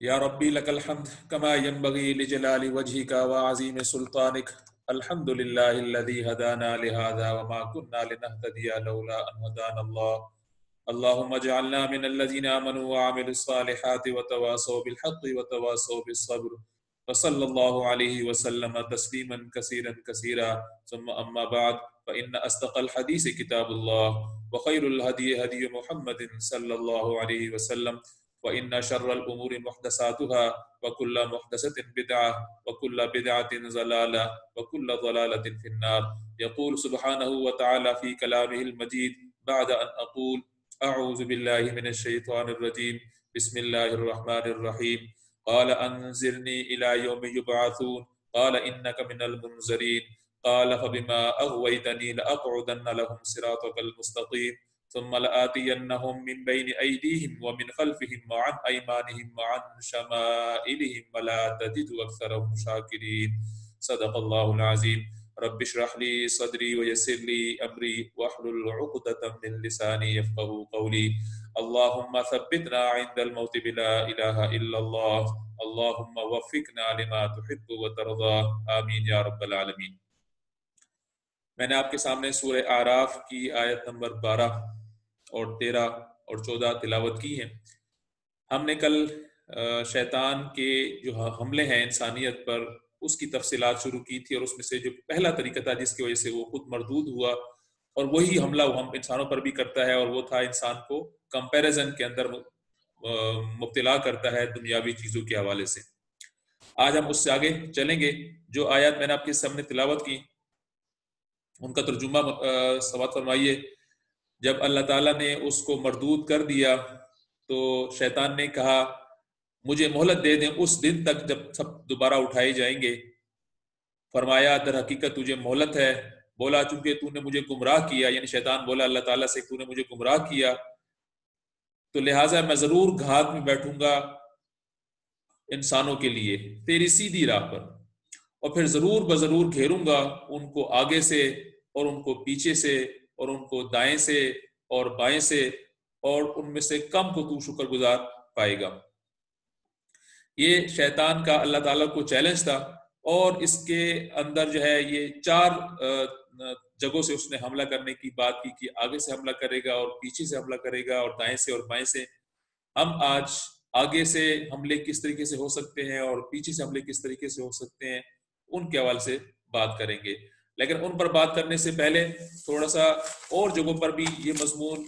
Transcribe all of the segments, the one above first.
یا ربی لک الحمد کما ينبغي لجلال وجهك وعظیم سلطانك الحمد للہ الذي هدانا لهذا وما كنا لنهتدي لولا ان هدانا الله اللهم اجعلنا من الذين آمنوا وعملوا الصالحات وتواصوا بالحق وتواصوا بالصبر وصلى الله عليه وسلم تسليما كثيرا كثيرا ثم أما بعد فإن أصدق الحديث كتاب الله وخير الهدي هدي محمد صلى الله عليه وسلم وإن شر الأمور محدثاتها وكل محدثة بدعة وكل بدعة ضلالة وكل ضلالة في النار. يقول سبحانه وتعالى في كلامه المجيد بعد أن أقول أعوذ بالله من الشيطان الرجيم بسم الله الرحمن الرحيم قال أنذرني إلى يوم يبعثون قال إنك من المنذرين قال فبما أغويتني لأقعدن لهم صراطك المستقيم ثم لآتينهم من بين أيديهم ومن خلفهم وعن أيمانهم وعن شمائلهم ولا تجد أكثرهم شاكرين. صدق الله العظيم. رب اشرح لي صدري ويسر لي أمري واحلل عقدة من لساني يفقهوا قولي. اللهم ثبتنا عند الموت بلا إله إلا الله اللهم وفقنا لما تحب وترضى آمين يا رب العالمين. میں نے آپ کے سامنے سورہ اعراف کی آیت نمبر 12 اور 13 اور 14 تلاوت کی ہیں. ہم نے کل شیطان کے جو حملے ہیں انسانیت پر اس کی تفصیلات شروع کی تھی، اور اس میں سے جو پہلا طریقہ تھا جس کی وجہ سے وہ خود مردود ہوا، اور وہی حملہ وہ ہم انسانوں پر بھی کرتا ہے، اور وہ تھا انسان کو کمپیریزن کے اندر مبتلا کرتا ہے دنیاوی چیزوں کے حوالے سے. آج ہم اس سے آگے چلیں گے. جو آیات میں نے آپ کے سامنے تلاوت کی ان کا ترجمہ سماعت فرمائیے. جب اللہ تعالیٰ نے اس کو مردود کر دیا تو شیطان نے کہا مجھے مہلت دے دیں اس دن تک جب سب دوبارہ اٹھائے جائیں گے. فرمایا در حقیقت تجھے مہلت ہے. بولا چونکہ تو نے مجھے گمراہ کیا، یعنی شیطان بولا اللہ تعالیٰ سے تو نے مجھے گمراہ کیا تو لہٰذا میں ضرور گھات میں بیٹھوں گا انسانوں کے لیے تیری سیدھی راہ پر، اور پھر ضرور بضرور گھیروں گا ان کو آگے سے اور ان کو پیچھے سے اور ان کو دائیں سے اور بائیں سے، اور ان میں سے کم کو تو شکر گزار پائے گا. یہ شیطان کا اللہ تعالیٰ کو چیلنج تھا، اور اس کے اندر جو ہے یہ 4 جگہوں سے اس نے حملہ کرنے کی بات کی کہ آگے سے حملہ کرے گا اور پیچھے سے حملہ کرے گا اور دائیں سے اور بائیں سے. ہم آج آگے سے حملے کس طریقے سے ہو سکتے ہیں اور پیچھے سے حملے کس طریقے سے ہو سکتے ہیں ان کے حوالے سے بات کریں گے. لیکن ان پر بات کرنے سے پہلے تھوڑا سا اور جگہوں پر بھی یہ مضمون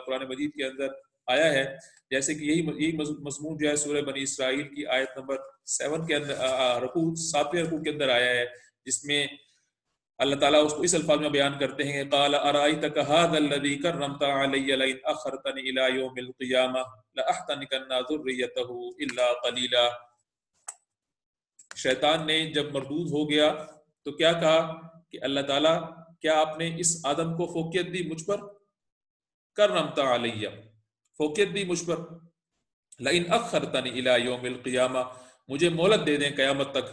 قرآن مجید کے اندر آیا ہے. جیسے کہ یہی مضمون جو ہے سورہ بنی اسرائیل کی آیت نمبر 7 کے اندر 7ویں رکوع کے اندر آیا ہے، جس میں اللہ تعالیٰ اس کو اس الفاظ میں بیان کرتے ہیں قال ارائیتک هذا الذی کرمت علی لئن اخرتنی الی یوم القیامہ لاحتنکن ذریته الا قلیلا. شیطان نے جب مردود ہو گیا تو کیا کہا کہ اللہ تعالیٰ کیا آپ نے اس آدم کو فوقیت دی مجھ پر؟ کرمت علی، فوقیت دی مجھ پر. لئن اخرتنی الی یوم القیامہ، مجھے مہلت دے دیں قیامت تک.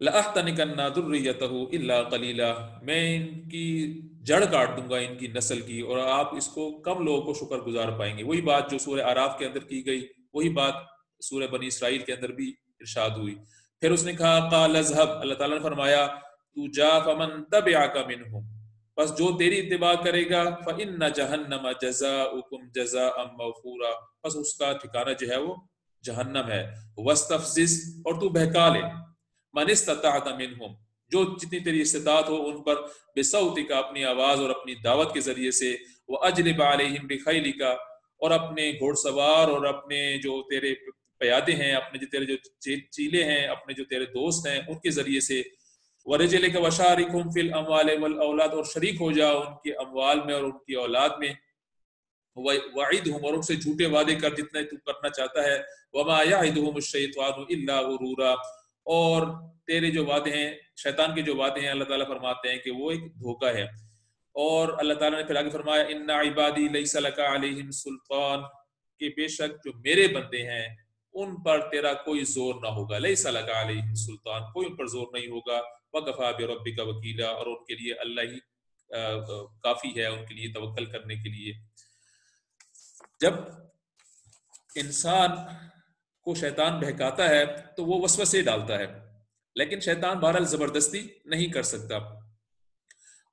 لَأَحْتَنِكَنَّ ذُرِّيَّتَهُ إِلَّا قَلِيلًا، میں ان کی جڑ کاٹ دوں گا ان کی نسل کی، اور آپ اس کو کم لوگوں کو شکر گزار پائیں گے. وہی بات جو سورہ اعراف کے اندر کی گئی، وہی بات سورہ بنی اسرائیل کے اندر بھی ارشاد ہوئی. پھر اس نے کہا قال اذهب، اللہ تعالیٰ نے فرمایا تو جا فمن تبعك منهم، بس جو تیری اتباع کرے گا فإن جہنم جزاؤکم جزاء موفورا، بس اس کا ٹھکانہ جو ہے وہ جہنم ہے. واستفزز، اور تو بہکا لے من استطاعت منہم، جو جتنی تیری استطاعت ہو ان پر، بصوتک، اپنی آواز اور اپنی دعوت کے ذریعے سے، واجلب علیہم بخیلک، اور اپنے گھوڑ سوار اور اپنے جو تیرے پیادے ہیں، اپنے جو تیرے جو چیلے ہیں، اپنے جو تیرے دوست ہیں ان کے ذریعے سے، ورجلک وشارکہم فی الاموال والاولاد، اور شریک ہو جاؤ ان کے اموال میں اور ان کی اولاد میں، وعدہم، اور ان سے جھوٹے وعدے کر جتنے تو کرنا چاہتا ہے، وما یعدہم الشیطان الا غرورا، اور تیرے جو وعدے ہیں، شیطان کے جو وعدے ہیں، اللہ تعالیٰ فرماتے ہیں کہ وہ ایک دھوکہ ہے. اور اللہ تعالیٰ نے پھر آگے فرمایا ان عبادی لیس لک علیہم سلطان، کہ بے شک جو میرے بندے ہیں ان پر تیرا کوئی زور نہ ہوگا. لیس لک علیہم سلطان، کوئی ان پر زور نہیں ہوگا. وکفی بربک وکیلا، اور ان کے لیے اللہ ہی کافی ہے ان کے لیے توکل کرنے کے لیے. جب انسان کو شیطان بہکاتا ہے تو وہ وسوسے ڈالتا ہے، لیکن شیطان بہرحال زبردستی نہیں کر سکتا،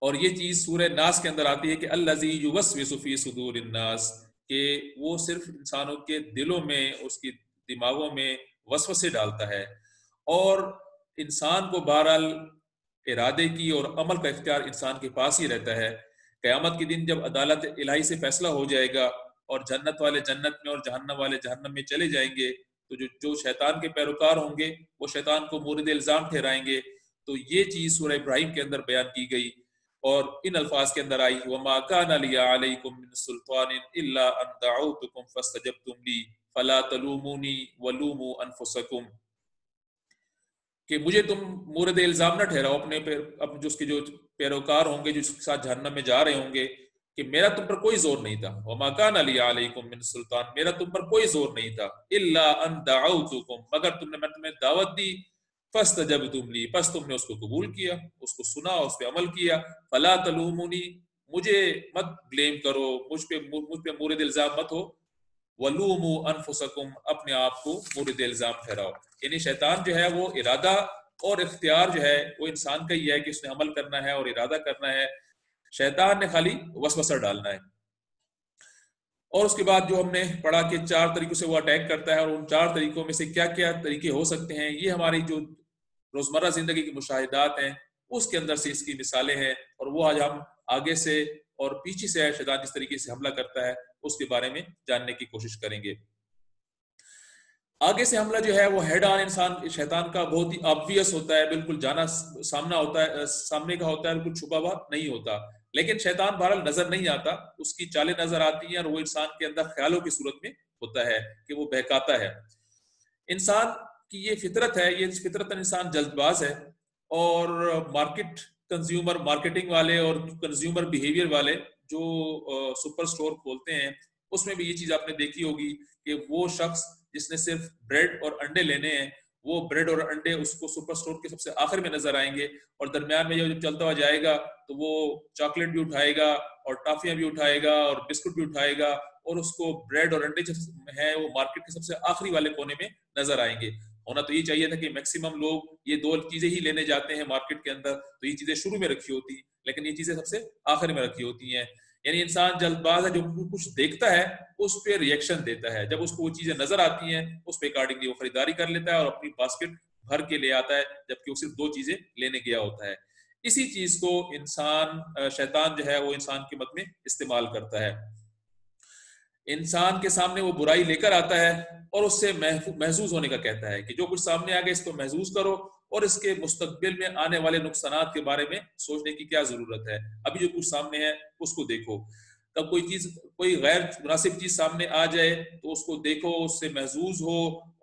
اور یہ چیز سورہ ناس کے اندر آتی ہے کہ الذی یوسوس فی صدور الناس، کہ وہ صرف انسانوں کے دلوں میں، اس کی دماغوں میں وسوسے ڈالتا ہے، اور انسان کو بہرحال ارادے کی اور عمل کا اختیار انسان کے پاس ہی رہتا ہے۔ قیامت کے دن جب عدالت الہی سے فیصلہ ہو جائے گا اور جنت والے جنت میں اور جہنم والے جہنم میں چلے جائیں گے، تو جو شیطان کے پیروکار ہوں گے وہ شیطان کو مورد الزام ٹھہرائیں گے۔ تو یہ چیز سورہ ابراہیم کے اندر بیان کی گئی اور ان الفاظ کے اندر آئی وَمَا كَانَ لِيَ عَلَيْكُم مِّن سُلْطَانٍ إِلَّا أَن دَعَوْتُكُمْ فَاسْتَجَبْتُمْ لِي فَلَا تَلُومُونِي وَلُومُوا أَنفُسَكُمْ، کہ مجھے تم مورد الزام نہ ٹھہراؤ اپنے جو اس کے جو پیروکار ہوں گے، جو اس کے ساتھ جہنم میں جا رہے ہوں گے، کہ میرا تم پر کوئی زور نہیں تھا۔ وَمَا كَانَ لِيَ عَلَيْكُم مِّن سُلْطَانٍ، میرا تم پر کوئی زور نہیں تھا، إِلَّا أَن دَعَوْتُكُمْ، مگر میں تمہیں دعوت دی، فَاسْتَجَبْتُمْ لِي، بس تم نے اس کو قبول کیا، اس کو سنا، اس پہ عمل کیا۔ فَلَا تَلُومُونِي، مجھے مت بلیم کرو، مجھ پہ مورد الزام مت ہو، وَلُومُوا أَنفُسَكُمْ، اپنے آپ کو مورد الزام ٹھہراؤ۔ یعنی شیطان جو ہے وہ ارادہ اور اختیار جو ہے وہ انسان کا ہی ہے کہ اس نے عمل کرنا ہے اور ارادہ کرنا ہے، شیطان نے خالی وسوسہ ڈالنا ہے۔ اور اس کے بعد جو ہم نے پڑھا کہ 4 طریقوں سے وہ اٹیک کرتا ہے، اور ان 4 طریقوں میں سے کیا کیا طریقے ہو سکتے ہیں، یہ ہماری جو روزمرہ زندگی کے مشاہدات ہیں اس کے اندر سے اس کی مثالیں ہیں، اور وہ آج ہم آگے سے اور پیچھے سے شیطان جس طریقے سے حملہ کرتا ہے اس کے بارے میں جاننے کی کوشش کریں گے۔ آگے سے حملہ جو ہے وہ ہیڈ آن شیطان کا بہت ہی آبویس ہوتا ہے، بالکل جانا سامنا ہوتا ہے، سامنے کا ہوتا ہے، بالکل چھپا ہوا نہیں ہوتا، لیکن شیطان بہرحال نظر نہیں آتا، اس کی چالیں نظر آتی ہیں، اور وہ انسان کے اندر خیالوں کی صورت میں ہوتا ہے کہ وہ بہکاتا ہے۔ انسان کی یہ فطرت ہے، یہ فطرت انسان جلد باز ہے، اور مارکیٹنگ والے اور کنزیومر بیہیویئر والے جو سپر سٹور کھولتے ہیں، اس میں بھی یہ چیز آپ نے دیکھی ہوگی کہ وہ شخص جس نے صرف بریڈ اور انڈے لینے ہیں، وہ بریڈ اور انڈے اس کو سپر سٹور کے سب سے آخر میں نظر آئیں گے، اور درمیان میں جب چلتا ہوا جائے گا تو وہ چاکلیٹ بھی اٹھائے گا اور ٹافیاں بھی اٹھائے گا اور بسکٹ بھی اٹھائے گا، اور اس کو بریڈ اور انڈے جو ہیں وہ مارکیٹ کے سب سے آخری والے کونے میں نظر آئیں گے۔ ہونا تو یہ چاہیے تھا کہ میکسیمم لوگ یہ 2 چیزیں ہی لینے جاتے ہیں مارکیٹ کے اندر، تو یہ چیزیں شروع میں رکھی ہوتی ہیں، لیکن یہ چیزیں سب سے آخر میں رکھی ہوتی ہیں۔ یعنی انسان جلد باز ہے، جو کچھ دیکھتا ہے اس پہ ریئیکشن دیتا ہے، جب اس کو وہ چیزیں نظر آتی ہیں اس پہ اکارڈنگلی وہ خریداری کر لیتا ہے اور اپنی باسکٹ بھر کے لے آتا ہے، جبکہ وہ صرف 2 چیزیں لینے گیا ہوتا ہے۔ اسی چیز کو شیطان جو ہے وہ انسان کے مت میں استعمال کرتا ہے، انسان کے سامنے وہ برائی لے کر آتا ہے اور اس سے محظوظ ہونے کا کہتا ہے کہ جو کچھ سامنے آ گیا اس کو محظوظ کرو، اور اس کے مستقبل میں آنے والے نقصانات کے بارے میں سوچنے کی کیا ضرورت ہے، ابھی جو کچھ سامنے ہے اس کو دیکھو، تب کوئی غیر مناسب چیز سامنے آ جائے تو اس کو دیکھو، اس سے محظوظ ہو،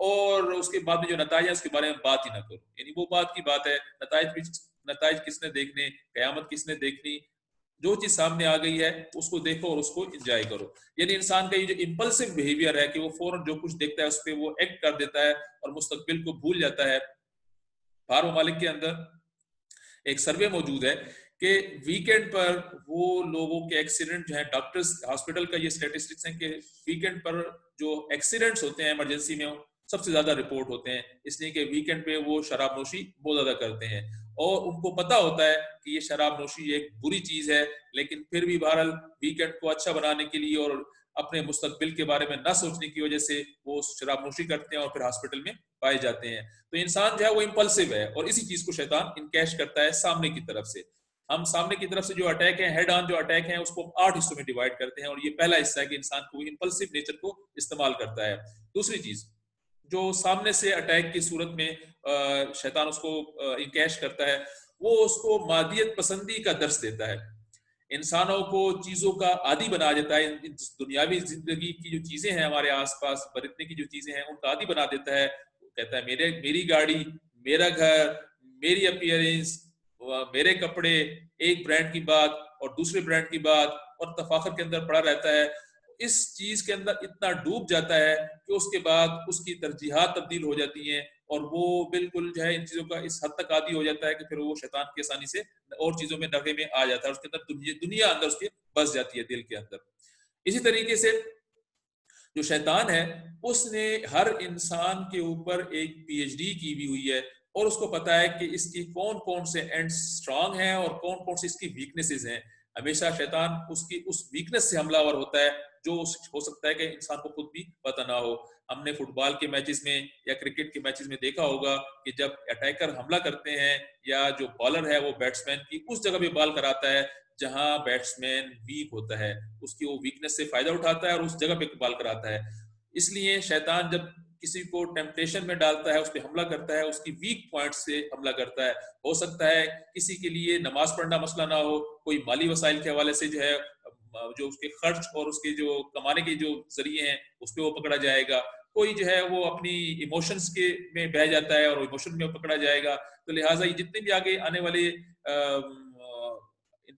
اور اس کے بعد میں جو نتائج ہے اس کے بارے میں بات ہی نہ کرو۔ یعنی وہ بات کی بات ہے، نتائج کس نے دیکھنے، قیامت کس نے دیکھنی، جو چیز سامنے آ گئی ہے اس کو دیکھو اور اس کو انجوائے کرو۔ یعنی انسان کا یہ جو امپلسو بیہیویئر ہے کہ وہ فوراً جو کچھ دیکھتا ہے اس پہ وہ ایکٹ کر دیتا ہے اور مستقبل کو بھول جاتا ہے۔ باہر ممالک کے اندر ایک سروے موجود ہے کہ ویکینڈ پر وہ لوگوں کے ایکسیڈنٹ جو ہیں، ڈاکٹرز ہاسپٹل کا یہ اسٹیٹسٹکس ہیں کہ ویکینڈ پر جو ایکسیڈنٹس ہوتے ہیں ایمرجنسی میں سب سے زیادہ رپورٹ ہوتے ہیں، اس لیے کہ ویکینڈ پہ وہ شراب نوشی بہت زیادہ کرتے ہیں، اور ان کو پتا ہوتا ہے کہ یہ شراب نوشی ایک بری چیز ہے، لیکن پھر بھی بہرحال ویکینڈ کو اچھا بنانے کے لیے اور اپنے مستقبل کے بارے میں نہ سوچنے کی وجہ سے وہ شراب نوشی کرتے ہیں اور پھر ہاسپٹل میں پائے جاتے ہیں۔ تو انسان جو ہے وہ امپلسو ہے، اور اسی چیز کو شیطان انکیش کرتا ہے سامنے کی طرف سے۔ ہم سامنے کی طرف سے جو اٹیک ہیں، ہیڈ آن جو اٹیک ہیں، اس کو 8 حصوں میں ڈیوائڈ کرتے ہیں، اور یہ پہلا حصہ ہے کہ انسان کو امپلسو نیچر کو استعمال کرتا ہے۔ دوسری چیز جو سامنے سے اٹیک کی صورت میں شیطان اس کو انکیش کرتا ہے، وہ اس کو مادیت پسندی کا درس دیتا ہے، انسانوں کو چیزوں کا عادی بنا دیتا ہے، دنیاوی زندگی کی جو چیزیں ہیں ہمارے آس پاس برتنے کی جو چیزیں ہیں ان کا عادی بنا دیتا ہے۔ کہتا ہے میری گاڑی، میرا گھر، میری اپیئرنس، میرے کپڑے، ایک برانڈ کی بات اور دوسرے برانڈ کی بات، اور تفاخر کے اندر پڑا رہتا ہے، اس چیز کے اندر اتنا ڈوب جاتا ہے کہ اس کے بعد اس کی ترجیحات تبدیل ہو جاتی ہیں، اور وہ بالکل جو ہے ان چیزوں کا اس حد تک عادی ہو جاتا ہے کہ پھر وہ شیطان کی آسانی سے اور چیزوں میں نفے میں آ جاتا ہے، اس کے اندر دنیا اندر اس کے بس جاتی ہے دل کے اندر۔ اسی طریقے سے جو شیطان ہے اس نے ہر انسان کے اوپر ایک پی ایچ ڈی کی بھی ہوئی ہے اور اس کو پتا ہے کہ اس کی کون کون سے اینڈ اسٹرانگ ہیں اور کون کون سی اس کی ویکنیسز ہیں. ہمیشہ شیطان اس ویکنس سے حملہ آور ہوتا ہے جو ہو سکتا ہے کہ انسان کو خود بھی پتہ نہ ہو. ہم نے فٹ بال کے میچز میں یا کرکٹ کے میچز میں دیکھا ہوگا کہ جب اٹیکر حملہ کرتے ہیں یا جو بالر ہے وہ بیٹسمین کی اس جگہ پہ بال کراتا ہے جہاں بیٹسمین ویک ہوتا ہے, اس کی وہ ویکنس سے فائدہ اٹھاتا ہے اور اس جگہ پہ بال کراتا ہے. اس لیے شیطان جب کسی کو ٹیمپٹیشن میں ڈالتا ہے اس پہ حملہ کرتا ہے اس کی ویک پوائنٹ سے حملہ کرتا ہے. ہو سکتا ہے کسی کے لیے نماز پڑھنا مسئلہ نہ ہو, کوئی مالی وسائل کے حوالے سے جو ہے جو اس کے خرچ اور اس کے جو کمانے کے جو ذریعے ہیں اس پہ وہ پکڑا جائے گا. کوئی جو ہے وہ اپنی ایموشنز کے میں بہ جاتا ہے اور ایموشن میں پکڑا جائے گا. تو لہٰذا یہ جتنے بھی آگے آنے والے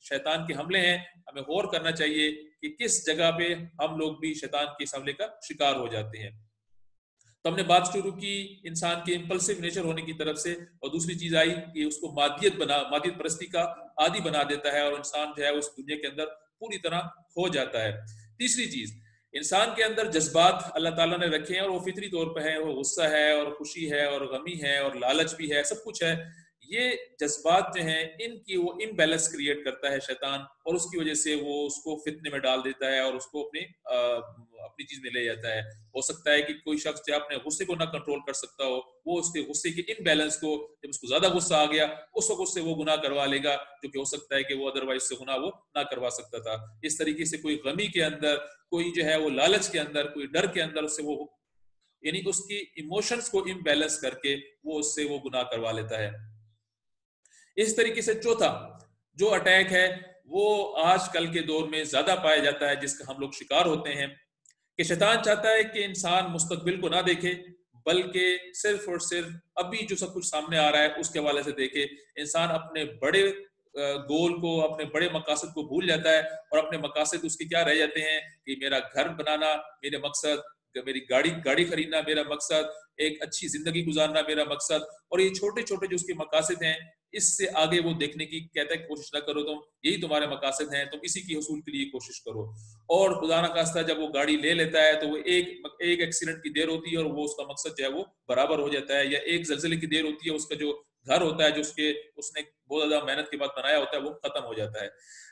شیطان کے حملے ہیں ہمیں غور کرنا چاہیے کہ کس جگہ پہ ہم لوگ بھی شیطان کے اس حملے کا شکار ہو جاتے ہیں. تو ہم نے بات شروع کی انسان کے امپلسو نیچر ہونے کی طرف سے, اور دوسری چیز آئی کہ اس کو مادیت پرستی کا عادی بنا دیتا ہے اور انسان جو ہے اس دنیا کے اندر پوری طرح کھو جاتا ہے. تیسری چیز, انسان کے اندر جذبات اللہ تعالیٰ نے رکھے ہیں اور وہ فطری طور پہ ہیں, وہ غصہ ہے اور خوشی ہے اور غمی ہے اور لالچ بھی ہے, سب کچھ ہے. یہ جذبات جو ہیں ان کی وہ امبیلنس کریٹ کرتا ہے شیطان اور اس کی وجہ سے وہ اس کو فتنے میں ڈال دیتا ہے اور اس کو اپنی چیز میں لے جاتا ہے. ہو سکتا ہے کہ کوئی شخص جو اپنے غصے کو نہ کنٹرول کر سکتا ہو وہ اس کے غصے کے امبیلنس کو, جب اس کو زیادہ غصہ آ گیا اس وقت سے وہ گناہ کروا لے گا جو کہ ہو سکتا ہے کہ وہ ادروائز سے گناہ وہ نہ کروا سکتا تھا. اس طریقے سے کوئی غمی کے اندر, کوئی جو ہے وہ لالچ کے اندر, کوئی ڈر کے اندر اس سے وہ یعنی اس کی ایموشنز کو امبیلنس کر کے وہ اس سے وہ گناہ کروا لیتا ہے. اس طریقے سے چوتھا جو اٹیک ہے وہ آج کل کے دور میں زیادہ پایا جاتا ہے جس کا ہم لوگ شکار ہوتے ہیں کہ شیطان چاہتا ہے کہ انسان مستقبل کو نہ دیکھے بلکہ صرف اور صرف ابھی جو سب کچھ سامنے آ رہا ہے اس کے حوالے سے دیکھے. انسان اپنے بڑے گول کو, اپنے بڑے مقاصد کو بھول جاتا ہے اور اپنے مقاصد اس کے کیا رہ جاتے ہیں کہ میرا گھر بنانا میرے مقصد, میری گاڑی خریدنا میرا مقصد, ایک اچھی زندگی گزارنا میرا مقصد. اور یہ چھوٹے چھوٹے جو اس کے مقاصد ہیں اس سے آگے وہ دیکھنے کی کہتا ہے کوشش نہ کرو, تم یہی تمہارے مقاصد ہیں, تم اسی کی حصول کے لیے کوشش کرو. اور خدا نخواستہ جب وہ گاڑی لے لیتا ہے تو وہ ایک ایکسیڈنٹ کی دیر ہوتی ہے اور وہ اس کا مقصد جو ہے وہ برابر ہو جاتا ہے, یا ایک زلزلے کی دیر ہوتی ہے اس کا جو گھر ہوتا ہے جو اس نے بہت زیادہ محنت کے بعد بنایا ہوتا ہے وہ ختم ہو جاتا ہے.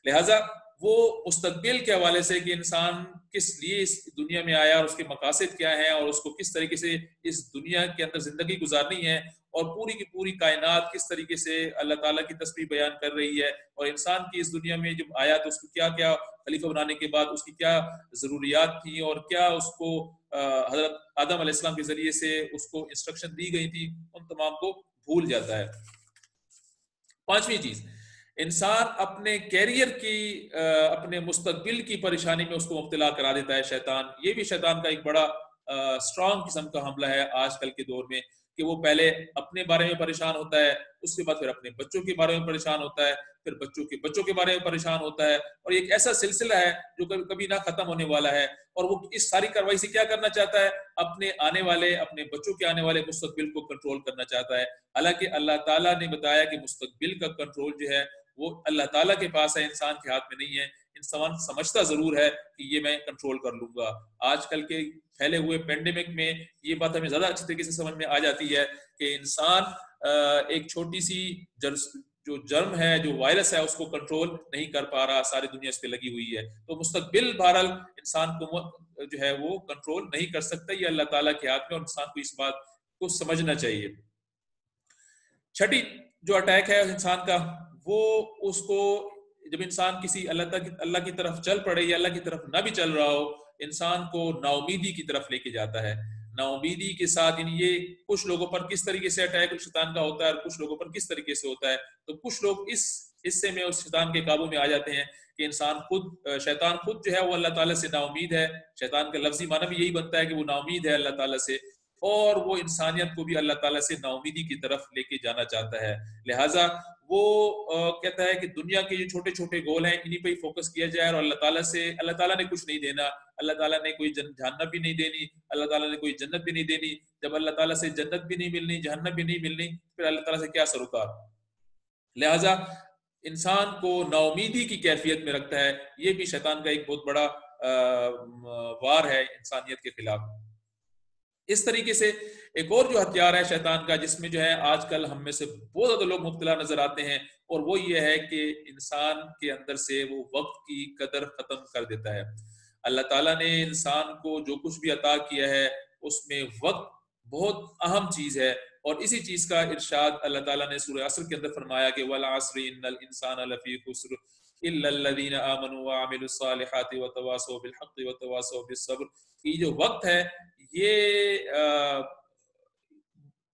لہٰذا وہ مستقبل کے حوالے سے کہ انسان کس لیے اس دنیا میں آیا اور اس کے مقاصد کیا ہیں اور اس کو کس طریقے سے اس دنیا کے اندر زندگی گزارنی ہے اور پوری کی پوری کائنات کس طریقے سے اللہ تعالیٰ کی تسبیح بیان کر رہی ہے اور انسان کی اس دنیا میں جب آیا تو اس کو کیا کیا خلیفہ بنانے کے بعد اس کی کیا ضروریات تھیں اور کیا اس کو حضرت آدم علیہ السلام کے ذریعے سے اس کو انسٹرکشن دی گئی تھی, ان تمام کو بھول جاتا ہے. پانچویں چیز, انسان اپنے کیریئر کی, اپنے مستقبل کی پریشانی میں اس کو مبتلا کرا دیتا ہے شیطان. یہ بھی شیطان کا ایک بڑا اسٹرانگ قسم کا حملہ ہے آج کل کے دور میں کہ وہ پہلے اپنے بارے میں پریشان ہوتا ہے, اس کے بعد پھر اپنے بچوں کے بارے میں پریشان ہوتا ہے, پھر بچوں کے بچوں کے بارے میں پریشان ہوتا ہے, اور ایک ایسا سلسلہ ہے جو کبھی نہ ختم ہونے والا ہے. اور وہ اس ساری کارروائی سے کیا کرنا چاہتا ہے, اپنے بچوں کے آنے والے مستقبل کو کنٹرول کرنا چاہتا ہے. حالانکہ اللہ تعالیٰ نے بتایا کہ مستقبل کا کنٹرول جو ہے وہ اللہ تعالیٰ کے پاس ہے, انسان کے ہاتھ میں نہیں ہے. انسان سمجھتا ضرور ہے کہ یہ میں کنٹرول کر لوں گا. آج کل کے پھیلے ہوئے پینڈیمک میں یہ بات ہمیں زیادہ اچھی طریقے سے سمجھ میں آ جاتی ہے کہ انسان ایک چھوٹی سی جو جرم ہے, جو وائرس ہے, اس کو کنٹرول نہیں کر پا رہا, ساری دنیا اس پہ لگی ہوئی ہے. تو مستقبل بہرحال انسان کو جو ہے وہ کنٹرول نہیں کر سکتا, یہ اللہ تعالیٰ کے ہاتھ میں, اور انسان کو اس بات کو سمجھنا چاہیے. چھٹی جو اٹیک ہے انسان کا وہ اس کو جب انسان کسی اللہ کی طرف چل پڑے یا اللہ کی طرف نہ بھی چل رہا ہو, انسان کو نا امیدی کی طرف لے کے جاتا ہے. نا امیدی کے ساتھ یہ کچھ لوگوں پر کس طریقے سے اٹیک شیطان کا ہوتا ہے اور کچھ لوگوں پر کس طریقے سے ہوتا ہے. تو کچھ لوگ اس حصے میں اس شیطان کے قابو میں آ جاتے ہیں کہ شیطان خود جو ہے وہ اللہ تعالیٰ سے نا امید ہے. شیطان کا لفظی معنی بھی یہی بنتا ہے کہ وہ نا امید ہے اللہ تعالیٰ سے, اور وہ انسانیت کو بھی اللہ تعالیٰ سے نا امیدی کی طرف لے کے جانا چاہتا ہے. لہٰذا وہ کہتا ہے کہ دنیا کے جو چھوٹے چھوٹے گول ہیں انہی پہ ہی فوکس کیا جائے, اور اللہ تعالیٰ نے کچھ نہیں دینا, اللہ تعالیٰ نے کوئی جہنم بھی نہیں دینی, اللہ تعالیٰ نے کوئی جنت بھی نہیں دینی. جب اللہ تعالیٰ سے جنت بھی نہیں ملنی, جہنم بھی نہیں ملنی, پھر اللہ تعالیٰ سے کیا سروکار. لہٰذا انسان کو نا امیدی کی کیفیت میں رکھتا ہے. یہ بھی شیطان کا ایک بہت بڑا وار ہے انسانیت کے خلاف۔ اس طریقے سے ایک اور جو ہتھیار ہے شیطان کا، جس میں جو ہے آج کل ہم میں سے بہت زیادہ لوگ مبتلا نظر آتے ہیں، اور وہ یہ ہے کہ انسان کے اندر سے وہ وقت کی قدر ختم کر دیتا ہے۔ اللہ تعالیٰ نے انسان کو جو کچھ بھی عطا کیا ہے اس میں وقت بہت اہم چیز ہے، اور اسی چیز کا ارشاد اللہ تعالیٰ نے سورہ عصر کے اندر فرمایا کہ وَالْعَصْرِ إِنَّ الْإِنسَانَ لَفِي خُسْرٍ إِلَّا الَّذِينَ آمَنُوا وَعَمِلُوا الصَّالِحَاتِ وَتَوَاصَوْا بِالْحَقِّ وَتَوَاصَوْا بِالصَّبْرِ۔ یہ جو وقت ہے یہ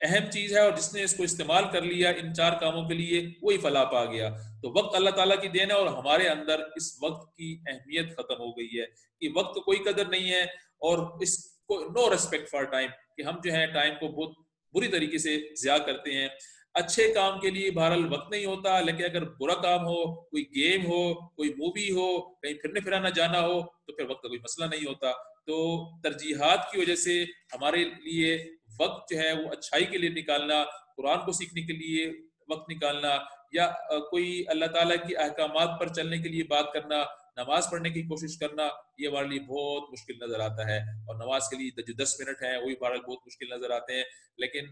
اہم چیز ہے، اور جس نے اس کو استعمال کر لیا ان 4 کاموں کے لیے وہی فلاح پا گیا۔ تو وقت اللہ تعالیٰ کی دین ہے، اور ہمارے اندر اس وقت کی اہمیت ختم ہو گئی ہے کہ وقت کوئی قدر نہیں ہے، اور اس کو نو ریسپیکٹ فار ٹائم، کہ ہم جو ہے ٹائم کو بہت بری طریقے سے ضیاع کرتے ہیں۔ اچھے کام کے لیے بہرحال وقت نہیں ہوتا، لیکن اگر برا کام ہو، کوئی گیم ہو، کوئی مووی ہو، کہیں پھرنے پھرانا جانا ہو، تو پھر وقت کا کوئی مسئلہ نہیں ہوتا۔ تو ترجیحات کی وجہ سے ہمارے لیے وقت جو ہے وہ اچھائی کے لیے نکالنا، قرآن کو سیکھنے کے لیے وقت نکالنا، یا کوئی اللہ تعالیٰ کی احکامات پر چلنے کے لیے بات کرنا، نماز پڑھنے کی کوشش کرنا، یہ ہمارے لیے بہت مشکل نظر آتا ہے۔ اور نماز کے لیے جو 10 منٹ ہیں وہی بہرحال بہت مشکل نظر آتے ہیں، لیکن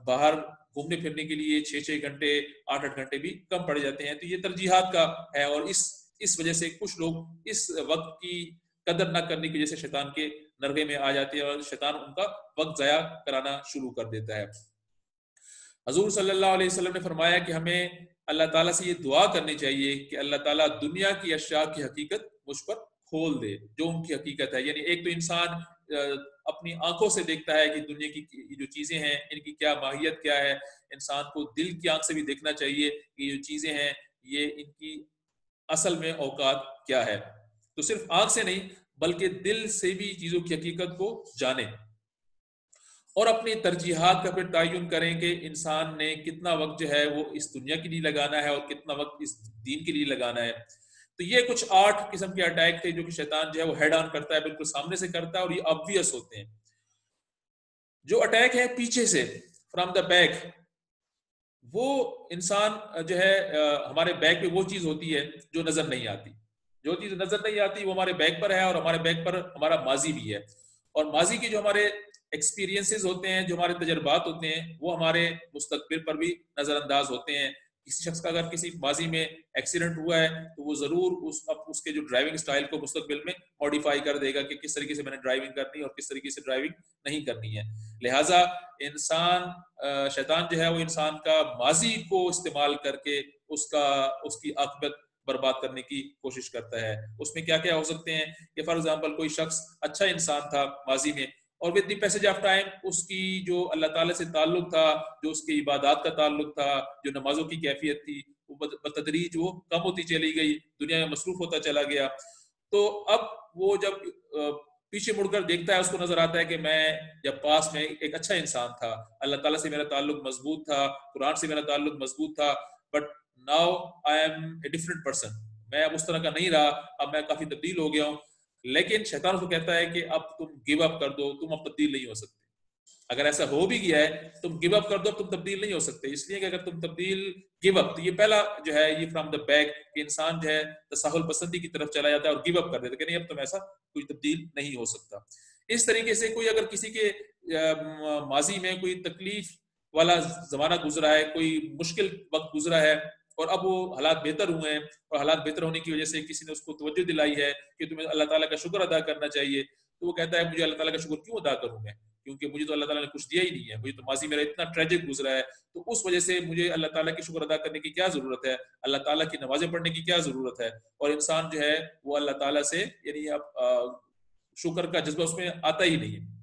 باہر گھومنے پھرنے کے لیے 6 گھنٹے 8 گھنٹے بھی کم پڑ جاتے ہیں۔ تو یہ ترجیحات کا ہے، اور اس وجہ سے کچھ لوگ اس وقت کی قدر نہ کرنے کی وجہ سے شیطان کے نرغے میں آ جاتے ہیں، اور شیطان ان کا وقت ضائع کرانا شروع کر دیتا ہے۔ حضور صلی اللہ علیہ وسلم نے فرمایا کہ ہمیں اللہ تعالیٰ سے یہ دعا کرنی چاہیے کہ اللہ تعالیٰ دنیا کی اشیاء کی حقیقت مجھ پر کھول دے، جو ان کی حقیقت ہے۔ یعنی ایک تو انسان اپنی آنکھوں سے دیکھتا ہے کہ دنیا کی جو چیزیں ہیں ان کی کیا ماہیت کیا ہے، انسان کو دل کی آنکھ سے بھی دیکھنا چاہیے کہ یہ جو چیزیں ہیں یہ ان کی اصل میں اوقات کیا ہے۔ تو صرف آنکھ سے نہیں بلکہ دل سے بھی چیزوں کی حقیقت کو جانیں، اور اپنی ترجیحات کا پھر تعین کریں کہ انسان نے کتنا وقت جو ہے وہ اس دنیا کے لیے لگانا ہے اور کتنا وقت اس دین کے لیے لگانا ہے۔ تو یہ کچھ 8 قسم کے اٹیک تھے جو کہ شیطان جو ہے وہ ہیڈ آن کرتا ہے، بالکل سامنے سے کرتا ہے، اور یہ آبویس ہوتے ہیں۔ جو اٹیک ہے پیچھے سے فرام دا بیک، وہ انسان جو ہے ہمارے بیک پہ وہ چیز ہوتی ہے جو نظر نہیں آتی۔ جو چیز نظر نہیں آتی وہ ہمارے بیک پر ہے، اور ہمارے بیک پر ہمارا ماضی بھی ہے، اور ماضی کے جو ہمارے ایکسپیرینسز ہوتے ہیں، جو ہمارے تجربات ہوتے ہیں، وہ ہمارے مستقبل پر بھی نظر انداز ہوتے ہیں۔ کسی شخص کا اگر کسی ماضی میں ایکسیڈنٹ ہوا ہے تو وہ ضرور اس کے جو ڈرائیونگ سٹائل کو مستقبل میں موڈیفائی کر دے گا کہ کس طریقے سے میں نے ڈرائیونگ کرنی ہے اور کس طریقے سے ڈرائیونگ نہیں کرنی ہے۔ لہٰذا شیطان جو ہے وہ انسان کا ماضی کو استعمال کر کے اس کی عاقبت برباد کرنے کی کوشش کرتا ہے۔ اس میں کیا کیا ہو سکتے ہیں کہ فار ایگزامپل کوئی شخص اچھا انسان تھا ماضی میں، اور with the passage of time اس کی جو اللہ تعالیٰ سے تعلق تھا، جو اس کی عبادات کا تعلق تھا، جو نمازوں کی کیفیت تھی، وہ بتدریج وہ کم ہوتی چلی گئی، دنیا میں مصروف ہوتا چلا گیا۔ تو اب وہ جب پیچھے مڑ کر دیکھتا ہے، اس کو نظر آتا ہے کہ میں جب پاس میں ایک اچھا انسان تھا، اللہ تعالیٰ سے میرا تعلق مضبوط تھا، قرآن سے میرا تعلق مضبوط تھا، but now I am a different person, میں اب اس طرح کا نہیں رہا، اب میں کافی تبدیل ہو گیا ہوں۔ لیکن شیطان کو کہتا ہے کہ اب تم گیو اپ کر دو، تم اب تبدیل نہیں ہو سکتے۔ اگر ایسا ہو بھی گیا ہے تم گیو اپ کر دو، تم تبدیل نہیں ہو سکتے، اس لیے کہ اگر تم تبدیل گیو اپ، تو یہ پہلا جو ہے یہ فرام دا بیک کہ انسان جو ہے تساہل پسندی کی طرف چلا جاتا ہے اور گیو اپ کر دیتا ہے کہ نہیں اب تم ایسا کوئی تبدیل نہیں ہو سکتا۔ اس طریقے سے کوئی اگر کسی کے ماضی میں کوئی تکلیف والا زمانہ گزرا ہے، کوئی مشکل وقت گزرا ہے، اور اب وہ حالات بہتر ہوئے ہیں، اور حالات بہتر ہونے کی وجہ سے کسی نے اس کو توجہ دلائی ہے کہ تمہیں اللہ تعالیٰ کا شکر ادا کرنا چاہیے، تو وہ کہتا ہے مجھے اللہ تعالیٰ کا شکر کیوں ادا کروں میں، کیونکہ مجھے تو اللہ تعالیٰ نے کچھ دیا ہی نہیں ہے، مجھے تو ماضی میرا اتنا ٹریجک گزرا ہے، تو اس وجہ سے مجھے اللہ تعالیٰ کی شکر ادا کرنے کی کیا ضرورت ہے، اللہ تعالیٰ کی نمازیں پڑھنے کی کیا ضرورت ہے۔ اور انسان جو ہے وہ اللہ تعالیٰ سے یعنی شکر کا جذبہ اس میں آتا ہی نہیں ہے۔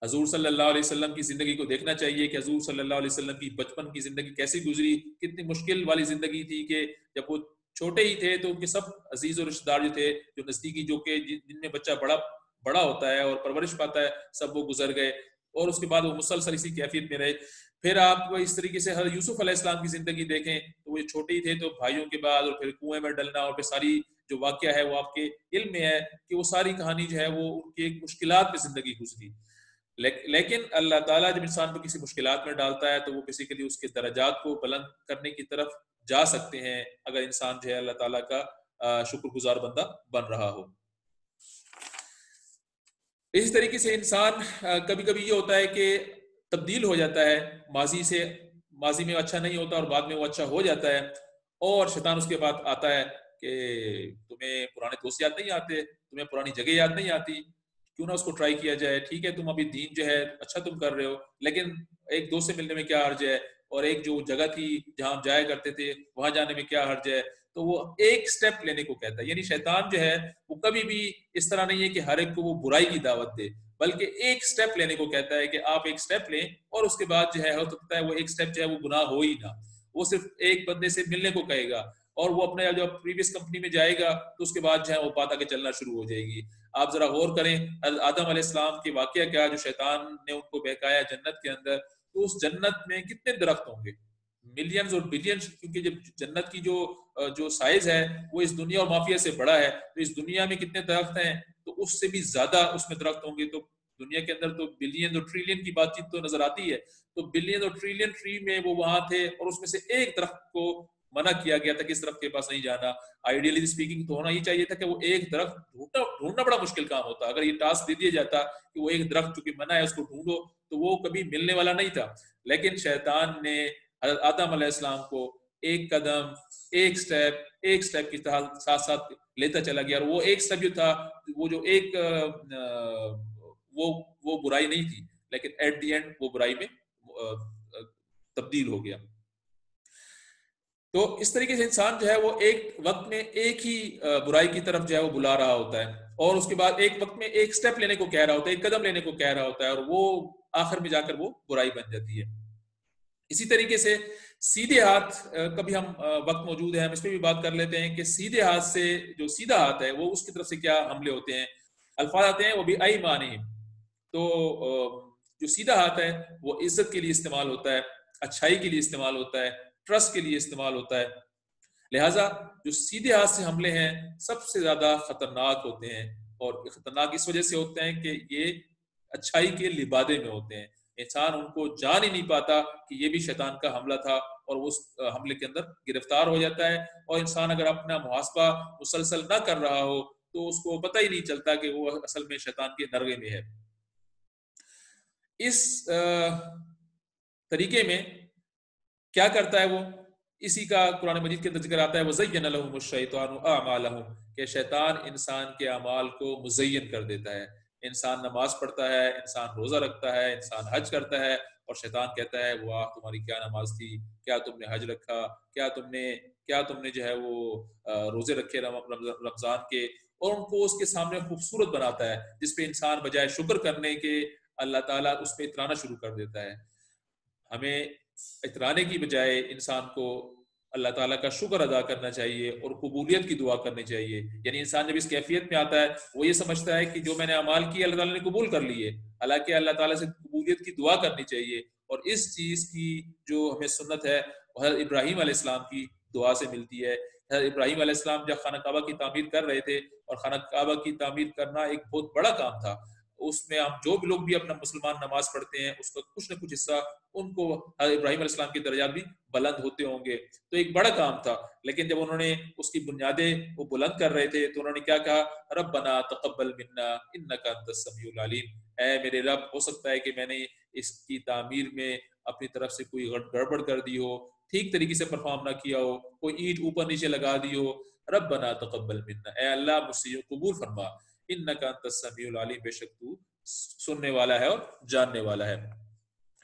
حضور صلی اللہ علیہ وسلم کی زندگی کو دیکھنا چاہیے کہ حضور صلی اللہ علیہ وسلم کی بچپن کی زندگی کیسی گزری، کتنی مشکل والی زندگی تھی کہ جب وہ چھوٹے ہی تھے تو ان کے سب عزیز و رشتہ دار جو تھے، جو نزدیکی، جو کہ جن میں بچہ بڑا ہوتا ہے اور پرورش پاتا ہے، سب وہ گزر گئے، اور اس کے بعد وہ مسلسل اسی کیفیت میں رہے۔ پھر آپ اس طریقے سے حضرت یوسف علیہ السلام کی زندگی دیکھیں تو وہ چھوٹے ہی تھے، تو بھائیوں کے بعد اور پھر کنویں میں ڈلنا، اور پھر ساری جو واقعہ ہے وہ آپ کے علم میں ہے کہ وہ ساری کہانی جو ہے وہ ان کی ایک مشکلات میں زندگی گزری۔ لیکن اللہ تعالیٰ جب انسان کو کسی مشکلات میں ڈالتا ہے تو وہ بیسیکلی اس کے درجات کو بلند کرنے کی طرف جا سکتے ہیں اگر انسان جو ہے اللہ تعالیٰ کا شکر گزار بندہ بن رہا ہو۔ اسی طریقے سے انسان کبھی کبھی یہ ہوتا ہے کہ تبدیل ہو جاتا ہے ماضی میں اچھا نہیں ہوتا اور بعد میں وہ اچھا ہو جاتا ہے، اور شیطان اس کے بعد آتا ہے کہ تمہیں پرانے دوست یاد نہیں آتے، تمہیں پرانی جگہ یاد نہیں آتی، کیوں نہ اس کو ٹرائی کیا جائے، ٹھیک ہے تم ابھی دین جو ہے اچھا تم کر رہے ہو، لیکن ایک دوست سے ملنے میں کیا حرج ہے، اور ایک جو جگہ تھی جہاں ہم جایا کرتے تھے وہاں جانے میں کیا حرج ہے۔ تو وہ ایک سٹیپ لینے کو کہتا ہے، یعنی شیطان جو ہے وہ کبھی بھی اس طرح نہیں ہے کہ ہر ایک کو وہ برائی کی دعوت دے، بلکہ ایک سٹیپ لینے کو کہتا ہے کہ آپ ایک سٹیپ لیں، اور اس کے بعد جو ہے ہو سکتا ہے وہ ایک سٹیپ جو ہے وہ گناہ ہو ہی نہ، وہ صرف ایک بندے سے ملنے کو کہے گا، اور وہ اپنے جو پریویس کمپنی میں جائے گا تو اس کے بعد جو ہے وہ بات آگے چلنا شروع ہو جائے گی۔ آپ ذرا غور کریں آدم علیہ السلام کے واقعہ کیا، جو شیطان نے ان کو بہکایا جنت کے اندر، تو اس جنت میں کتنے درخت ہوں گے، ملینز اور بلینز، کیونکہ جب جنت کی جو سائز ہے وہ اس دنیا اور مافیا سے بڑا ہے، تو اس دنیا میں کتنے درخت ہیں تو اس سے بھی زیادہ اس میں درخت ہوں گے، تو دنیا کے اندر تو بلین اور ٹریلین کی بات چیت تو نظر آتی ہے، تو بلین اور ٹریلین ٹری میں وہ وہاں تھے، اور اس میں سے ایک درخت کو منع کیا گیا تھا کہ اس درخت کے پاس نہیں جانا۔ آئیڈیلی اسپیکنگ تو ہونا ہی چاہیے تھا کہ وہ ایک درخت ڈھونڈنا بڑا مشکل کام ہوتا، اگر یہ ٹاسک دے دیا جاتا کہ وہ ایک درخت چونکہ منع ہے اس کو ڈھونڈو، تو وہ کبھی ملنے والا نہیں تھا، لیکن شیطان نے حضرت آدم علیہ السلام کو ایک قدم ایک سٹیپ کے ساتھ ساتھ لیتا چلا گیا، اور وہ ایک سٹیپ جو تھا وہ جو ایک وہ برائی نہیں تھی، لیکن ایٹ دی اینڈ وہ برائی میں تبدیل ہو گیا۔ تو اس طریقے سے انسان جو ہے وہ ایک وقت میں ایک ہی برائی کی طرف جو ہے وہ بلا رہا ہوتا ہے، اور اس کے بعد ایک وقت میں ایک سٹیپ لینے کو کہہ رہا ہوتا ہے، ایک قدم لینے کو کہہ رہا ہوتا ہے، اور وہ آخر میں جا کر وہ برائی بن جاتی ہے۔ اسی طریقے سے سیدھے ہاتھ، کبھی ہم وقت موجود ہے ہم اس پہ بھی بات کر لیتے ہیں کہ سیدھے ہاتھ سے جو سیدھا ہاتھ ہے وہ اس کی طرف سے کیا حملے ہوتے ہیں، الفاظ آتے ہیں وہ بھی ایمانہم، تو جو سیدھا ہاتھ ہے وہ عزت کے لیے استعمال ہوتا ہے، اچھائی کے لیے استعمال ہوتا ہے، ٹرسٹ کے لیے استعمال ہوتا ہے، لہٰذا جو سیدھے ہاتھ سے حملے ہیں سب سے زیادہ خطرناک ہوتے ہیں، اور خطرناک اس وجہ سے ہوتے ہیں کہ یہ اچھائی کے لبادے میں ہوتے ہیں، انسان ان کو جان ہی نہیں پاتا کہ یہ بھی شیطان کا حملہ تھا، اور اس حملے کے اندر گرفتار ہو جاتا ہے، اور انسان اگر اپنا محاسبہ مسلسل نہ کر رہا ہو تو اس کو پتہ ہی نہیں چلتا کہ وہ اصل میں شیطان کے نرغے میں ہے۔ اس طریقے میں کیا کرتا ہے وہ، اسی کا قرآن مجید کے اندر ذکر آتا ہے وَزَيَّنَ لَهُمُ الشَّيْطَانُ أَعْمَالَهُمْ، کہ شیطان انسان کے اعمال کو مزین کر دیتا ہے، انسان نماز پڑھتا ہے، انسان روزہ رکھتا ہے، انسان حج کرتا ہے، اور شیطان کہتا ہے واہ تمہاری کیا نماز تھی، کیا تم نے حج رکھا، کیا تم نے جو ہے وہ روزے رکھے رمضان کے، اور ان کو اس کے سامنے خوبصورت بناتا ہے، جس پہ انسان بجائے شکر کرنے کے اللہ تعالیٰ اس پہ اترانا شروع کر دیتا ہے۔ ہمیں اترانے کی بجائے انسان کو اللہ تعالیٰ کا شکر ادا کرنا چاہیے اور قبولیت کی دعا کرنی چاہیے، یعنی انسان جب اس کیفیت میں آتا ہے وہ یہ سمجھتا ہے کہ جو میں نے اعمال کیے اللہ تعالیٰ نے قبول کر لیے، حالانکہ اللہ تعالیٰ سے قبولیت کی دعا کرنی چاہیے، اور اس چیز کی جو ہمیں سنت ہے وہ حضرت ابراہیم علیہ السلام کی دعا سے ملتی ہے۔ حضرت ابراہیم علیہ السلام جب خانہ کعبہ کی تعمیر کر رہے تھے، اور خانہ کعبہ کی تعمیر کرنا ایک بہت بڑا کام تھا، اس میں ہم جو بھی لوگ بھی اپنا مسلمان نماز پڑھتے ہیں اس کا کچھ نہ کچھ حصہ ان کو حضرت ابراہیم علیہ السلام کے درجات بھی بلند ہوتے ہوں گے، تو ایک بڑا کام تھا، لیکن جب انہوں نے اس کی بنیادیں وہ بلند کر رہے تھے تو انہوں نے کیا کہا، ربنا تقبل منا انک انت السمیع العلیم، اے میرے رب ہو سکتا ہے کہ میں نے اس کی تعمیر میں اپنی طرف سے کوئی گڑبڑ کر دی ہو، ٹھیک طریقے سے پرفارم نہ کیا ہو، کوئی اینٹ اوپر نیچے لگا دی ہو، ربنا تقبل منا، اے اللہ مجھ سے قبول فرما، انک انت السمیع العلیم، بے شک تو سننے والا ہے اور جاننے والا ہے۔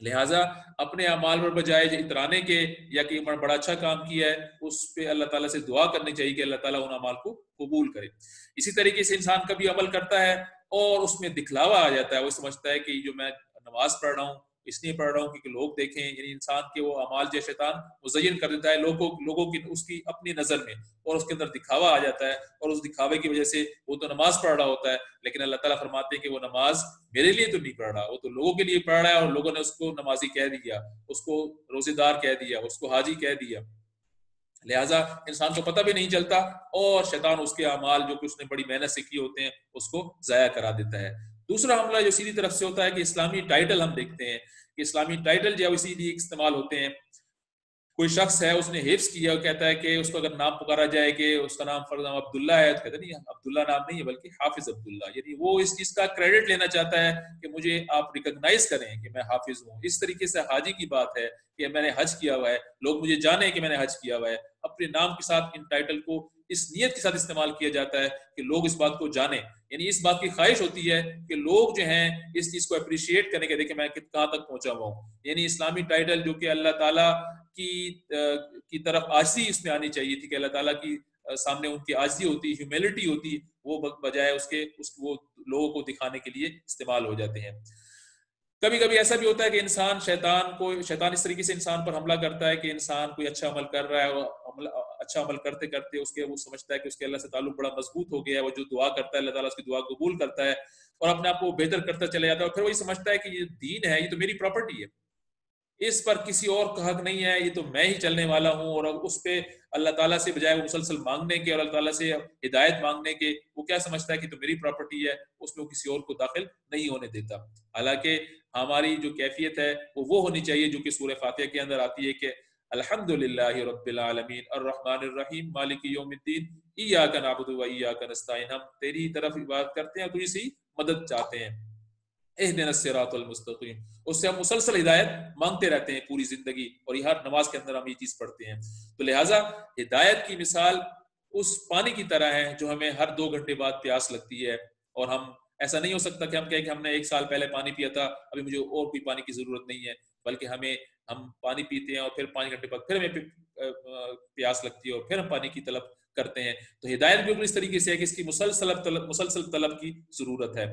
لہٰذا اپنے اعمال پر بجائے اترانے کے یا کہ بڑا اچھا کام کیا ہے اس پہ اللہ تعالیٰ سے دعا کرنی چاہیے کہ اللہ تعالیٰ ان اعمال کو قبول کرے۔ اسی طریقے سے انسان کبھی عمل کرتا ہے اور اس میں دکھلاوا آ جاتا ہے، وہ سمجھتا ہے کہ جو میں نماز پڑھ رہا ہوں اس لیے پڑھ رہا ہوں کہ لوگ دیکھیں، یعنی انسان کے وہ اعمال جو شیطان مزین کر دیتا ہے لوگوں کی اس کی اپنی نظر میں، اور اس کے اندر دکھاوا آ جاتا ہے، اور اس دکھاوے کی وجہ سے وہ تو نماز پڑھ رہا ہوتا ہے، لیکن اللہ تعالیٰ فرماتے ہیں کہ وہ نماز میرے لیے تو نہیں پڑھ رہا، وہ تو لوگوں کے لیے پڑھ رہا ہے، اور لوگوں نے اس کو نمازی کہہ دیا، اس کو روزے دار کہہ دیا، اس کو حاجی کہہ دیا، لہٰذا انسان کو پتہ بھی نہیں چلتا، اور شیطان اس کے اعمال جو کہ اس نے بڑی محنت سے کیے ہوتے ہیں اس کو ضائع کرا دیتا ہے۔ دوسرا حملہ جو سیدھی طرف سے ہوتا ہے کہ اسلامی ٹائٹل، ہم دیکھتے ہیں کہ اسلامی ٹائٹل جو ہے اسی لیے استعمال ہوتے ہیں، کوئی شخص ہے اس نے حفظ کیا اور کہتا ہے کہ اس کو اگر نام پکارا جائے کہ اس کا نام فرض عبداللہ ہے تو کہتا ہے نہیں عبداللہ نام نہیں ہے بلکہ حافظ عبداللہ، یعنی وہ اس چیز کا کریڈٹ لینا چاہتا ہے کہ مجھے آپ ریکگنائز کریں کہ میں حافظ ہوں۔ اس طریقے سے حاجی کی بات ہے کہ میں نے حج کیا ہوا ہے، لوگ مجھے جانیں کہ میں نے حج کیا ہوا ہے، اپنے نام کے ساتھ ان ٹائٹل کو اس نیت کے ساتھ استعمال کیا جاتا ہے کہ لوگ اس بات کو جانیں، یعنی اس بات کی خواہش ہوتی ہے کہ لوگ جو ہیں اس چیز کو اپریشیٹ کرنے کے دیکھیں میں کہاں تک پہنچا ہوا ہوں۔ یعنی اسلامی ٹائٹل جو کہ اللہ تعالیٰ کی طرف عاجزی اس میں آنی چاہیے تھی کہ اللہ تعالیٰ کی سامنے ان کی عاجزی ہوتی، ہیوملٹی ہوتی، وہ بجائے اس کے وہ لوگوں کو دکھانے کے لیے استعمال ہو جاتے ہیں۔ کبھی کبھی ایسا بھی ہوتا ہے کہ شیطان اس طریقے سے انسان پر حملہ کرتا ہے کہ انسان کوئی اچھا عمل کر رہا ہے، اچھا عمل کرتے کرتے وہ سمجھتا ہے کہ اس کے اللہ سے تعلق بڑا مضبوط ہو گیا ہے، وہ جو دعا کرتا ہے اللہ تعالیٰ اس کی دعا قبول کرتا ہے اور اپنے آپ کو بہتر کرتا چلا جاتا ہے، اور پھر وہی سمجھتا ہے کہ یہ دین ہے، یہ تو میری پراپرٹی ہے، اس پر کسی اور کا حق نہیں ہے، یہ تو میں ہی چلنے والا ہوں، اور اس پہ اللہ تعالیٰ سے بجائے وہ مسلسل مانگنے کے اور اللہ تعالیٰ سے ہدایت مانگنے کے وہ کیا سمجھتا ہے کہ تو میری پراپرٹی ہے، اس میں وہ کسی اور کو داخل نہیں ہونے دیتا۔ حالانکہ ہماری جو کیفیت ہے وہ ہونی چاہیے جو کہ سورہ فاتحہ کے اندر آتی ہے کہ الحمدللہ رب العالمین الرحمن الرحیم مالک یوم الدین ایاک نعبد و ایاک نستعین، ہم تیری طرف عبادت کرتے ہیں اور تجھ سے مدد چاہتے ہیں، اہدنا الصراط المستقیم، اس سے ہم مسلسل ہدایت مانگتے رہتے ہیں پوری زندگی، اور یہ ہر نماز کے اندر ہم یہ چیز پڑھتے ہیں۔ تو لہٰذا ہدایت کی مثال اس پانی کی طرح ہے جو ہمیں ہر 2 گھنٹے بعد پیاس لگتی ہے، اور ہم ایسا نہیں ہو سکتا کہ ہم کہیں کہ ہم نے 1 سال پہلے پانی پیا تھا ابھی مجھے اور کوئی پانی کی ضرورت نہیں ہے، بلکہ ہم پانی پیتے ہیں اور پھر 5 گھنٹے بعد پھر ہمیں پیاس لگتی ہے اور پھر ہم پانی کی طلب کرتے ہیں۔ تو ہدایت بالکل اس طریقے سے ہے کہ اس کی مسلسل طلب کی ضرورت ہے۔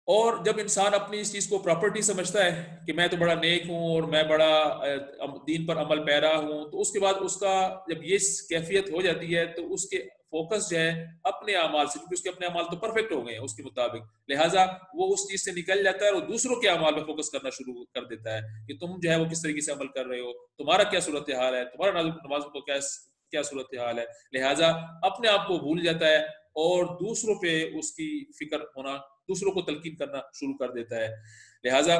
اور جب انسان اپنی اس چیز کو پراپرٹی سمجھتا ہے کہ میں تو بڑا نیک ہوں اور میں بڑا دین پر عمل پیرا ہوں، تو اس کے بعد اس کا جب یہ کیفیت ہو جاتی ہے تو اس کے فوکس جو ہے اپنے اعمال سے، کیونکہ اس کے اپنے اعمال تو پرفیکٹ ہو گئے ہیں اس کے مطابق، لہٰذا وہ اس چیز سے نکل جاتا ہے اور دوسروں کے اعمال پہ فوکس کرنا شروع کر دیتا ہے کہ تم جو ہے وہ کس طریقے سے عمل کر رہے ہو، تمہارا کیا صورتحال ہے، تمہارا نمازوں کو کیا صورتحال ہے، لہٰذا اپنے آپ کو بھول جاتا ہے اور دوسروں پہ اس کی فکر ہونا، دوسروں کو تلقین کرنا شروع کر دیتا ہے۔ لہٰذا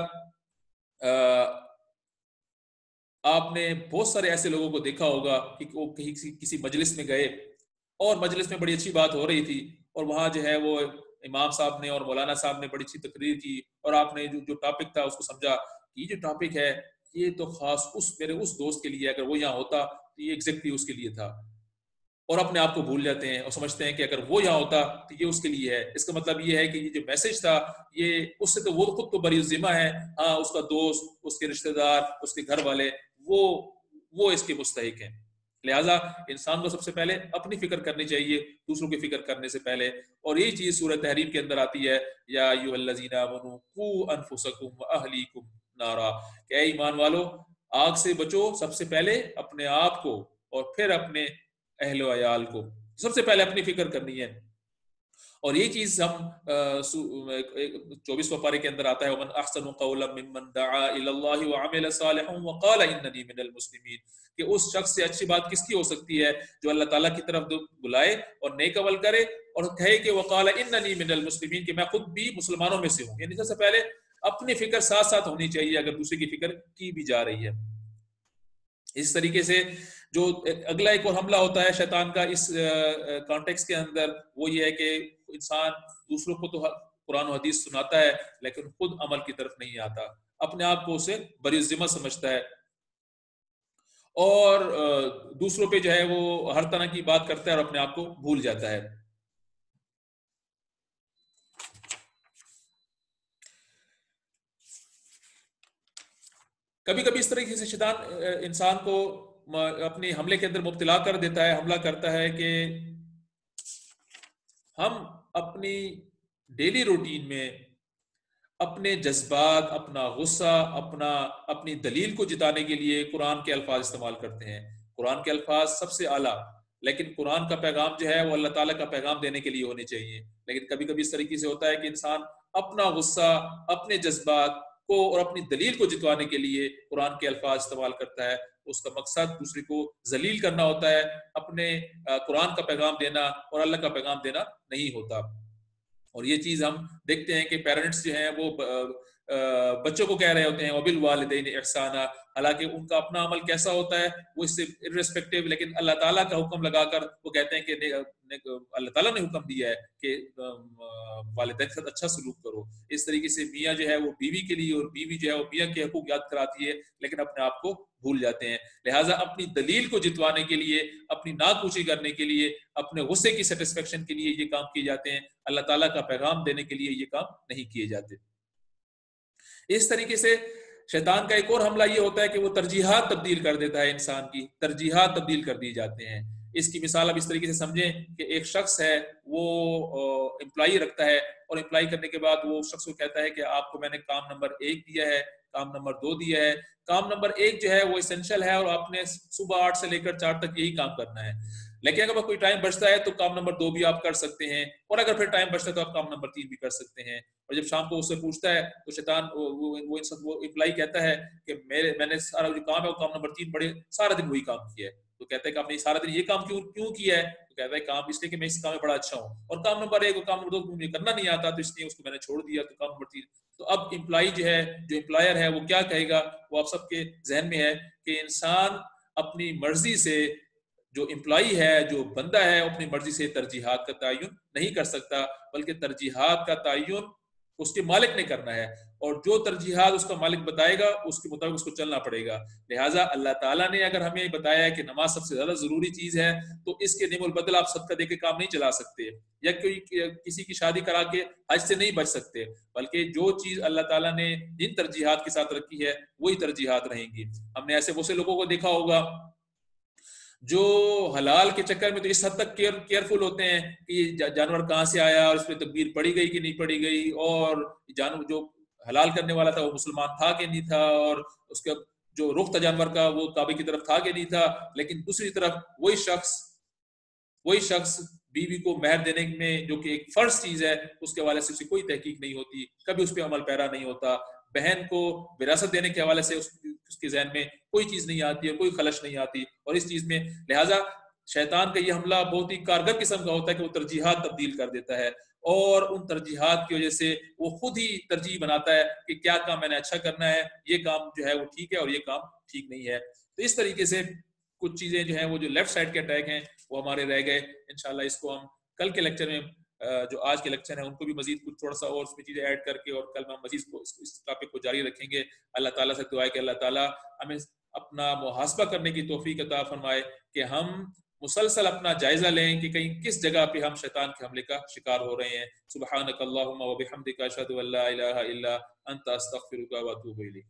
آپ نے بہت سارے ایسے لوگوں کو دیکھا ہوگا کہ وہ کسی مجلس میں گئے اور مجلس میں بڑی اچھی بات ہو رہی تھی، اور وہاں جو ہے وہ امام صاحب نے اور مولانا صاحب نے بڑی اچھی تقریر کی، اور آپ نے جو ٹاپک تھا اس کو سمجھا کہ یہ جو ٹاپک ہے یہ تو خاص میرے اس دوست کے لیے، اگر وہ یہاں ہوتا تو یہ ایگزیکٹلی اس کے لیے تھا، اور اپنے آپ کو بھول جاتے ہیں اور سمجھتے ہیں کہ اگر وہ یہاں ہوتا تو یہ اس کے لیے ہے۔ اس کا مطلب یہ ہے کہ یہ جو میسج تھا یہ اس سے تو وہ خود تو بری ذمہ ہے، ہاں اس کا دوست، اس کے رشتہ دار، اس کے گھر والے وہ اس کے مستحق ہیں۔ لہٰذا انسان کو سب سے پہلے اپنی فکر کرنی چاہیے دوسروں کی فکر کرنے سے پہلے، اور یہ چیز سورہ تحریم کے اندر آتی ہے یا ایھا الذین آمنوا قوا انفسکم واہلیکم نارا، کہ اے ایمان والو آگ سے بچو، سب سے پہلے اپنے آپ کو اور پھر اپنے اہل و عیال کو، سب سے پہلے اپنی فکر کرنی ہے۔ اور یہ چیز ہم 24 پارے کے اندر آتا ہے ومن احسن قولا ممن دعا الی اللہ وعمل صالحا وقال اننی من المسلمین، کہ اس شخص سے اچھی بات کس کی ہو سکتی ہے جو اللہ تعالیٰ کی طرف بلائے اور نیک عمل کرے اور کہے کہ وقال اننی من المسلمین، کہ میں خود بھی مسلمانوں میں سے ہوں۔ یعنی سب سے پہلے اپنی فکر ساتھ ساتھ ہونی چاہیے اگر دوسرے کی فکر کی بھی جا رہی ہے۔ اس طریقے سے جو اگلا ایک اور حملہ ہوتا ہے شیطان کا اس کانٹیکس کے اندر، وہ یہ ہے کہ انسان دوسروں کو تو قرآن و حدیث سناتا ہے لیکن خود عمل کی طرف نہیں آتا، اپنے آپ کو اسے بری ذمہ سمجھتا ہے اور دوسروں پہ جو ہے وہ ہر طرح کی بات کرتا ہے اور اپنے آپ کو بھول جاتا ہے۔ کبھی کبھی اس طریقے سے شیطان انسان کو اپنے حملے کے اندر مبتلا کر دیتا ہے، حملہ کرتا ہے کہ ہم اپنی ڈیلی روٹین میں اپنے جذبات، اپنا غصہ، اپنی دلیل کو جتانے کے لیے قرآن کے الفاظ استعمال کرتے ہیں۔ قرآن کے الفاظ سب سے اعلیٰ، لیکن قرآن کا پیغام جو ہے وہ اللہ تعالیٰ کا پیغام دینے کے لیے ہونے چاہیے، لیکن کبھی کبھی اس طریقے سے ہوتا ہے کہ انسان اپنا غصہ، اپنے جذبات کو اور اپنی دلیل کو جتوانے کے لیے قرآن کے الفاظ استعمال کرتا ہے۔ اس کا مقصد دوسرے کو ذلیل کرنا ہوتا ہے، اپنے قرآن کا پیغام دینا اور اللہ کا پیغام دینا نہیں ہوتا۔ اور یہ چیز ہم دیکھتے ہیں کہ پیرنٹس جو ہیں وہ بچوں کو کہہ رہے ہوتے ہیں وبل والدین احسانا، حالانکہ ان کا اپنا عمل کیسا ہوتا ہے وہ اس سے ارریسپیکٹو، لیکن اللہ تعالیٰ کا حکم لگا کر وہ کہتے ہیں کہ اللہ تعالیٰ نے حکم دیا ہے کہ والدین کے ساتھ اچھا سلوک کرو۔ اس طریقے سے میاں جو ہے وہ بیوی کے لیے، اور بیوی جو ہے وہ میاں کے حقوق یاد کراتی ہے لیکن اپنے آپ کو بھول جاتے ہیں۔ لہٰذا اپنی دلیل کو جتوانے کے لیے، اپنی ناکوچی کرنے کے لیے، اپنے غصے کی سیٹسفیکشن کے لیے یہ کام کیے جاتے ہیں، اللہ تعالیٰ کا پیغام دینے کے لیے یہ کام نہیں کیے جاتے۔ اس طریقے سے شیطان کا ایک اور حملہ یہ ہوتا ہے کہ وہ ترجیحات تبدیل کر دیتا ہے، انسان کی ترجیحات تبدیل کر دی جاتے ہیں۔ اس کی مثال اب اس طریقے سے سمجھیں کہ ایک شخص ہے وہ امپلائی رکھتا ہے، اور امپلائی کرنے کے بعد وہ شخص کو کہتا ہے کہ آپ کو میں نے کام نمبر 1 دیا ہے، کام نمبر 2 دیا ہے۔ کام نمبر 1 جو ہے وہ اسینشل ہے، اور آپ نے صبح 8 سے لے کر 4 تک یہی کام کرنا ہے، لیکن اگر کوئی ٹائم بچتا ہے تو کام نمبر 2 بھی آپ کر سکتے ہیں، اور اگر پھر ٹائم بچتا ہے تو آپ کام نمبر 3 بھی کر سکتے ہیں۔ اور جب شام کو اس سے پوچھتا ہے تو شیطان وہ امپلائی کہتا ہے کہ میں نے سارا جو کام ہے وہ کام نمبر 3 بڑے سارا دن وہی کام کیا ہے۔ تو کہتا ہے کہ آپ نے سارا دن یہ کام کیوں کیا ہے؟ تو کہتا ہے کام اس لیے کہ میں اس کام میں بڑا اچھا ہوں، اور کام نمبر 1 اور کام نمبر 2 مجھے کرنا نہیں آتا، تو اس لیے اس کو میں نے چھوڑ دیا، تو کام نمبر 3۔ تو اب امپلائی جو ہے، جو امپلائر ہے، وہ کیا کہے گا؟ وہ آپ سب کے ذہن میں ہے کہ انسان اپنی مرضی سے، جو امپلائی ہے، جو بندہ ہے، اپنی مرضی سے ترجیحات کا تعین نہیں کر سکتا، بلکہ ترجیحات کا تعین اس کے مالک نے کرنا ہے، اور جو ترجیحات اس کا مالک بتائے گا اس کے مطابق اس کو چلنا پڑے گا۔ لہٰذا اللہ تعالیٰ نے اگر ہمیں بتایا ہے کہ نماز سب سے زیادہ ضروری چیز ہے، تو اس کے نعم البدل آپ صدقہ دے کے کام نہیں چلا سکتے، یا کسی کی شادی کرا کے حج سے نہیں بچ سکتے، بلکہ جو چیز اللہ تعالیٰ نے جن ترجیحات کے ساتھ رکھی ہے وہی ترجیحات رہیں گی۔ ہم نے ایسے بہت سے لوگوں کو دیکھا ہوگا جو حلال کے چکر میں تو اس حد تک کیئرفل ہوتے ہیں کہ یہ جانور کہاں سے آیا، اور اس پہ تکبیر پڑی گئی کہ نہیں پڑی گئی، اور جانور جو حلال کرنے والا تھا وہ مسلمان تھا کہ نہیں تھا، اور اس کا جو رخ تھا جانور کا وہ کعبے کی طرف تھا کہ نہیں تھا۔ لیکن دوسری طرف وہی شخص بیوی کو مہر دینے میں، جو کہ ایک فرض چیز ہے، اس کے حوالے سے اسے کوئی تحقیق نہیں ہوتی، کبھی اس پہ عمل پیرا نہیں ہوتا۔ بہن کو وراثت دینے کے حوالے سے اس کے ذہن میں کوئی چیز نہیں آتی، اور کوئی خلش نہیں آتی، اور اس چیز میں لہٰذا شیطان کا یہ حملہ بہت ہی کارگر قسم کا ہوتا ہے کہ وہ ترجیحات تبدیل کر دیتا ہے، اور ان ترجیحات کی وجہ سے وہ خود ہی ترجیح بناتا ہے کہ کیا کام میں نے اچھا کرنا ہے، یہ کام جو ہے وہ ٹھیک ہے اور یہ کام ٹھیک نہیں ہے۔ تو اس طریقے سے کچھ چیزیں جو ہیں وہ جو لیفٹ سائڈ کے اٹیک ہیں وہ ہمارے رہ گئے۔ انشاءاللہ اس کو ہم کل کے لیکچر میں، جو آج کے لیکچر ہیں ان کو بھی مزید کچھ تھوڑا سا اور اس میں چیزیں ایڈ کر کے، اور کل میں مزید اس ٹاپک کو جاری رکھیں گے۔ اللہ تعالیٰ سے دعا ہے کہ اللہ تعالیٰ ہمیں اپنا محاسبہ کرنے کی توفیق عطا فرمائے، کہ ہم مسلسل اپنا جائزہ لیں کہ کہیں کس جگہ پہ ہم شیطان کے حملے کا شکار ہو رہے ہیں۔ سبحانک اللہم و بحمدک، اشہد ان لا الہ الا انت، استغفرک و اتوب الیک۔